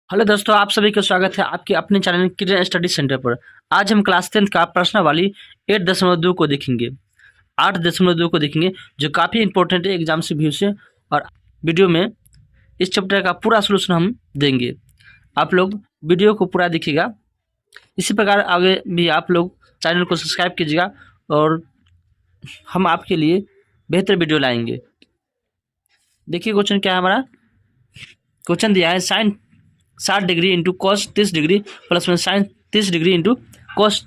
Hello दोस्तों, आप सभी का स्वागत है आपके अपने चैनल किरण स्टडी सेंटर पर। आज हम क्लास 10 का प्रश्नावली 8.2 को देखेंगे। 8.2 को देखेंगे जो काफ़ी इंपॉर्टेंट है एग्जाम से व्यू से। और वीडियो में इस चैप्टर का पूरा सोल्यूशन हम देंगे। आप लोग वीडियो को पूरा देखिएगा। इसी प्रकार आगे भी आप लोग चैनल को सब्सक्राइब कीजिएगा और हम आपके लिए बेहतर वीडियो लाएंगे। देखिए क्वेश्चन क्या है हमारा। क्वेश्चन दिया है sine 60 degree into cos 30 degree plus में sine 30 degree into cos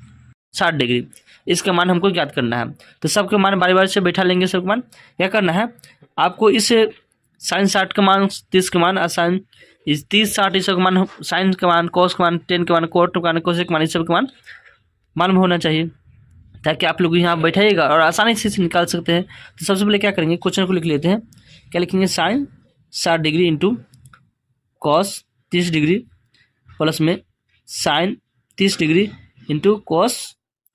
60 degree. इसका मान हमको ज्ञात करना है। तो सबके मान बारी बारी से बैठा लेंगे। सबके मान क्या करना है आपको, इस साइन 60 का मान 30 के मान, साइन इस 30 60 इस सबके मान, साइन का मान, कॉस का मान, टेन के मान, कोट का मान, कोसेक के मान, इस सबके मान मालूम होना चाहिए ताकि आप लोग यहाँ बैठाइएगा और आसानी से इसे निकाल सकते हैं। तो सबसे पहले क्या करेंगे, क्वेश्चन को लिख लेते हैं। क्या लिखेंगे, sine 60 degree into cos 30 degree plus में sine 30 degree into cos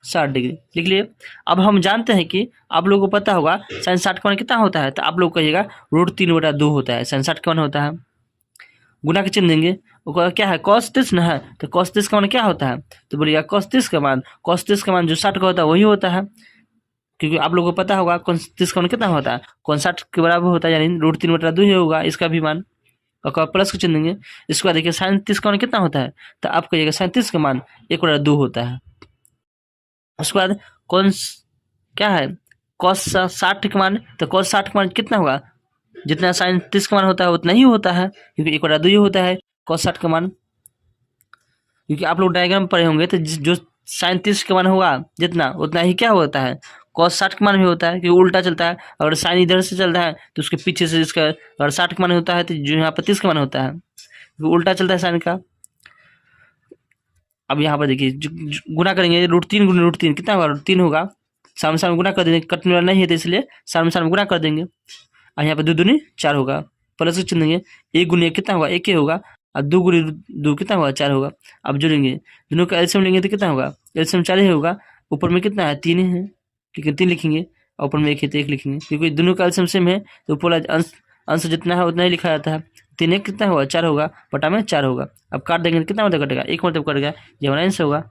60 degree लिख लिए। अब हम जानते हैं कि आप लोगों को पता होगा साइन 60 का मान कितना होता है। तो आप लोग कहिएगा √3/2 होता है। साइन 60 का मान होता है, गुना के चिन्ह देंगे। वो क्या है, cos 30 ना है, तो cos 30 का मान क्या होता है। तो बोलिएगा cos 30 का मान, cos 30 का मान जो 60 का होता है वही होता है, क्योंकि आप लोगों को पता होगा cos 30 का मान कितना होता है, cos 60 के बराबर होता है, यानी √3/2 ही होगा इसका भी मान। और प्लस को चिन्ह देंगे। इसके बाद देखिए साइन 30 का मान कितना होता है। तो आप कहिएगा साइन 30 का मान 1/2 होता है। उसके बाद कौन क्या है, cos 60 का मान, तो cos 60 का मान कितना होगा, जितना साइन 30 का मान होता है उतना ही होता है, क्योंकि 1/2 ही होता है cos 60 का मान। क्योंकि आप लोग डायग्राम पढ़े होंगे तो जो साइन 30 का मान होगा जितना उतना ही क्या होता है, cos 60 का मान भी होता है, क्योंकि उल्टा चलता है। अगर साइन इधर से चल रहा है तो उसके पीछे से इसका, अगर 60 का मान होता है तो जो यहाँ पर 30 का मान होता है, उल्टा चलता है साइन का। अब यहाँ पर देखिए गुना करेंगे, √3 गुना √3 कितना होगा, √3 होगा। सामने सामने गुना कर देंगे, कटने वाला नहीं है तो इसलिए सामने सामने गुना कर देंगे। और यहाँ पर 2 दूनी 4 होगा, प्लस के चिन्ह देंगे। 1 गुना 1 कितना होगा, 1 ही होगा। और 2 गुना 2 कितना होगा, 4 होगा। अब जोड़ेंगे, दोनों का एलसीएम लेंगे तो कितना होगा, एलसीएम 4 ही होगा। ऊपर में कितना है, 3 है, ठीक है 3 लिखेंगे। और ऊपर में 1 है तो 1 लिखेंगे, क्योंकि दोनों का एलसीएम सेम है तो ऊपर वाला अंश जितना है उतना ही लिखा जाता है। 3 1 कितना होगा, 4 होगा, बटा में 4 होगा। अब काट देंगे तो कितना मतलब कटेगा, 1 मतलब कट गया, ये हमारा आंसर होगा।